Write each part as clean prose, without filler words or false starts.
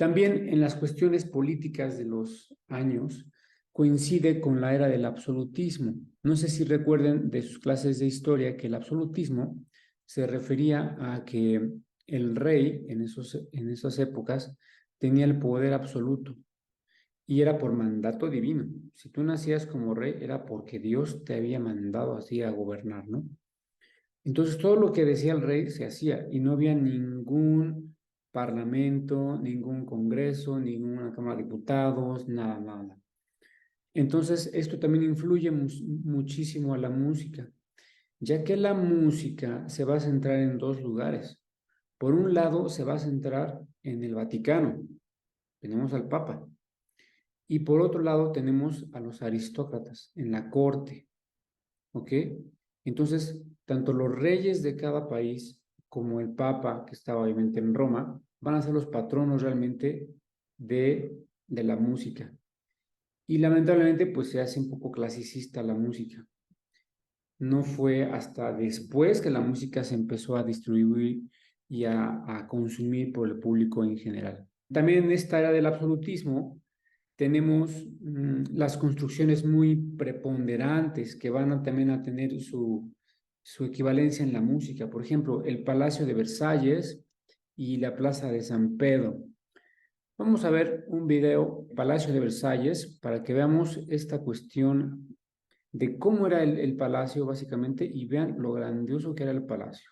También en las cuestiones políticas de los años coincide con la era del absolutismo. No sé si recuerden de sus clases de historia que el absolutismo se refería a que el rey en esas épocas tenía el poder absoluto y era por mandato divino. Si tú nacías como rey era porque Dios te había mandado así a gobernar, ¿no? Entonces todo lo que decía el rey se hacía y no había ningún parlamento, ningún congreso, ninguna cámara de diputados, nada, nada. Entonces esto también influye muchísimo a la música, ya que la música se va a centrar en dos lugares. Por un lado se va a centrar en el Vaticano, tenemos al Papa, y por otro lado tenemos a los aristócratas en la corte. ¿Ok? Entonces, tanto los reyes de cada país como el Papa, que estaba obviamente en Roma, van a ser los patronos realmente de la música. Y lamentablemente, pues se hace un poco clasicista la música. No fue hasta después que la música se empezó a distribuir y a consumir por el público en general. También en esta era del absolutismo, tenemos las construcciones muy preponderantes que van también a tener su equivalencia en la música. Por ejemplo, el Palacio de Versalles y la Plaza de San Pedro. Vamos a ver un video, Palacio de Versalles, para que veamos esta cuestión de cómo era el palacio básicamente y vean lo grandioso que era el palacio.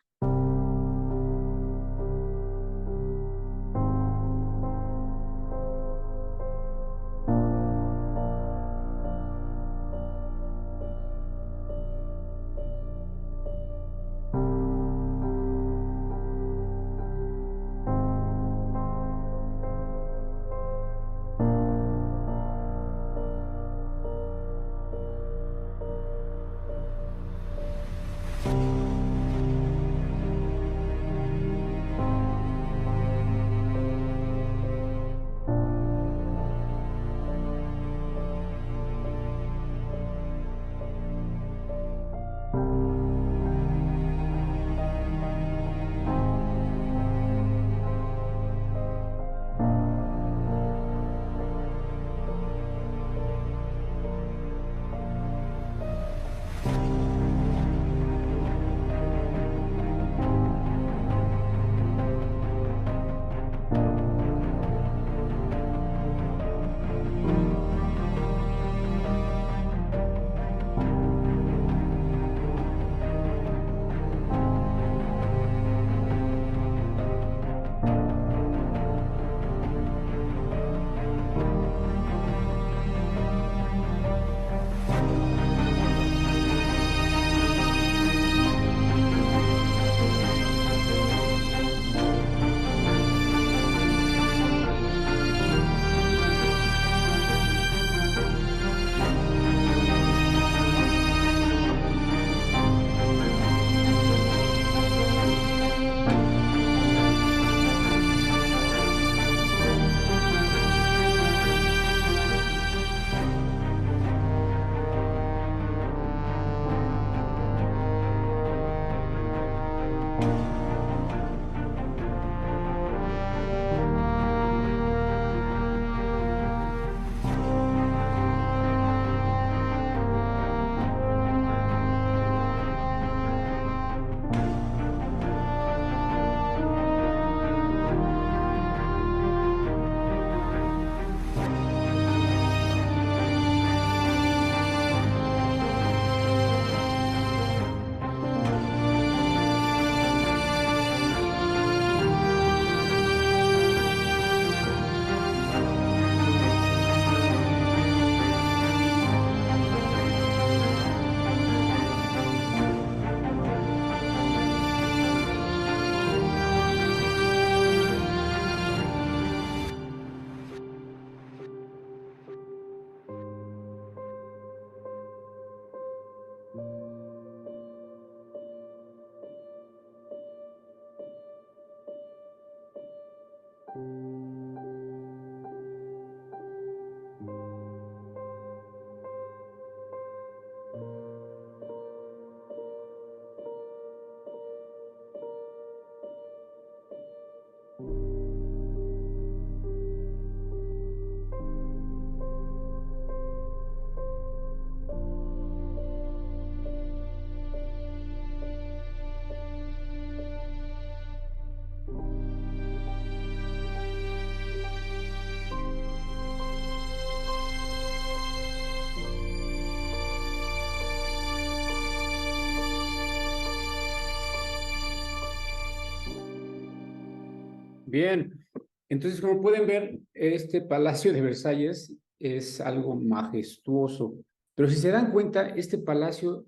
Bien, entonces como pueden ver, este Palacio de Versalles es algo majestuoso, pero si se dan cuenta, este palacio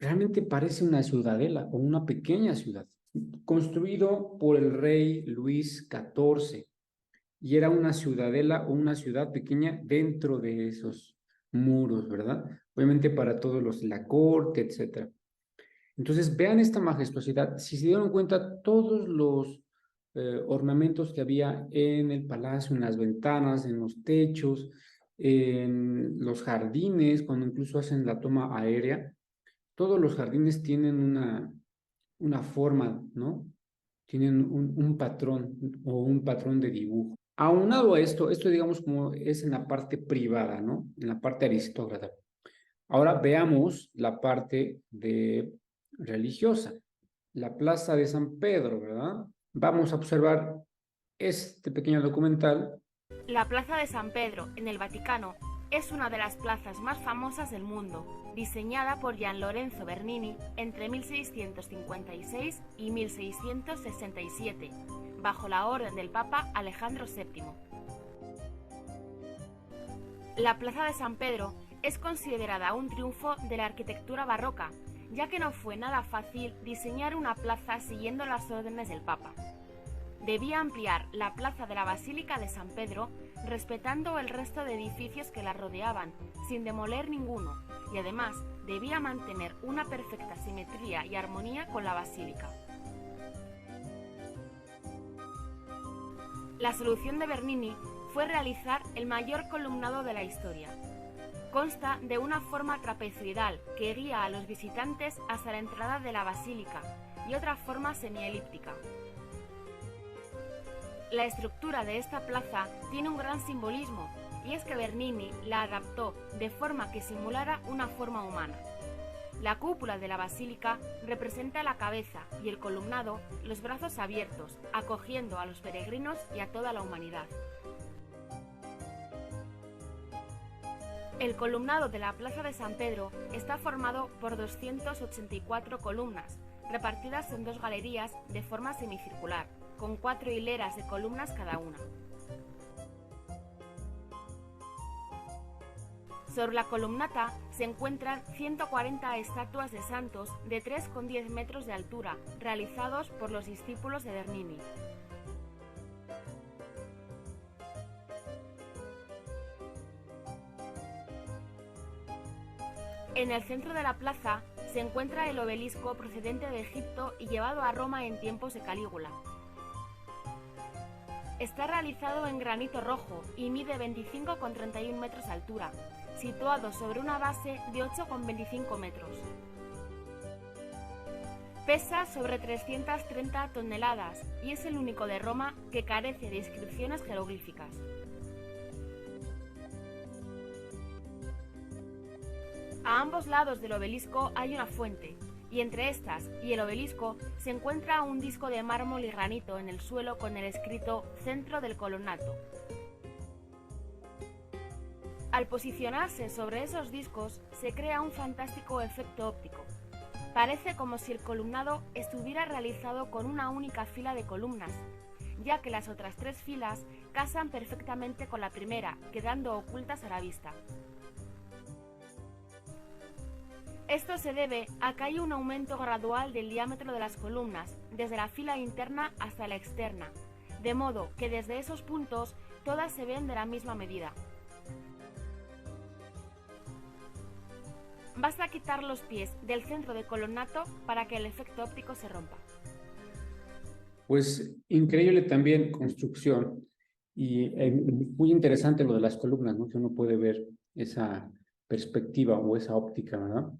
realmente parece una ciudadela o una pequeña ciudad, construido por el rey Luis XIV, y era una ciudadela o una ciudad pequeña dentro de esos muros, ¿verdad? Obviamente para todos los, la corte, etcétera. Entonces, vean esta majestuosidad. Si se dieron cuenta, todos los ornamentos que había en el palacio, en las ventanas, en los techos, en los jardines, cuando incluso hacen la toma aérea, todos los jardines tienen una forma, ¿no? Tienen un patrón o un patrón de dibujo. Aunado a esto digamos como es en la parte privada, ¿no? En la parte aristócrata. Ahora veamos la parte de religiosa, la Plaza de San Pedro, ¿verdad? Vamos a observar este pequeño documental. La Plaza de San Pedro, en el Vaticano, es una de las plazas más famosas del mundo, diseñada por Gian Lorenzo Bernini entre 1656 y 1667, bajo la orden del Papa Alejandro VII. La Plaza de San Pedro es considerada un triunfo de la arquitectura barroca, ya que no fue nada fácil diseñar una plaza siguiendo las órdenes del Papa. Debía ampliar la plaza de la Basílica de San Pedro, respetando el resto de edificios que la rodeaban, sin demoler ninguno, y además debía mantener una perfecta simetría y armonía con la basílica. La solución de Bernini fue realizar el mayor columnado de la historia. Consta de una forma trapezoidal que guía a los visitantes hasta la entrada de la basílica y otra forma semielíptica. La estructura de esta plaza tiene un gran simbolismo, y es que Bernini la adaptó de forma que simulara una forma humana. La cúpula de la basílica representa la cabeza y el columnado los brazos abiertos, acogiendo a los peregrinos y a toda la humanidad. El columnado de la Plaza de San Pedro está formado por 284 columnas, repartidas en dos galerías de forma semicircular, con 4 hileras de columnas cada una. Sobre la columnata se encuentran 140 estatuas de santos de 3,10 metros de altura, realizados por los discípulos de Bernini. En el centro de la plaza se encuentra el obelisco procedente de Egipto y llevado a Roma en tiempos de Calígula. Está realizado en granito rojo y mide 25,31 metros de altura, situado sobre una base de 8,25 metros. Pesa sobre 330 toneladas y es el único de Roma que carece de inscripciones jeroglíficas. A ambos lados del obelisco hay una fuente, y entre estas y el obelisco se encuentra un disco de mármol y granito en el suelo con el escrito Centro del Colonnato. Al posicionarse sobre esos discos se crea un fantástico efecto óptico. Parece como si el columnado estuviera realizado con una única fila de columnas, ya que las otras 3 filas casan perfectamente con la primera, quedando ocultas a la vista. Esto se debe a que hay un aumento gradual del diámetro de las columnas, desde la fila interna hasta la externa, de modo que desde esos puntos todas se ven de la misma medida. Basta quitar los pies del centro de colonnato para que el efecto óptico se rompa. Pues increíble también construcción y muy interesante lo de las columnas, ¿no? Que uno puede ver esa perspectiva o esa óptica, ¿verdad?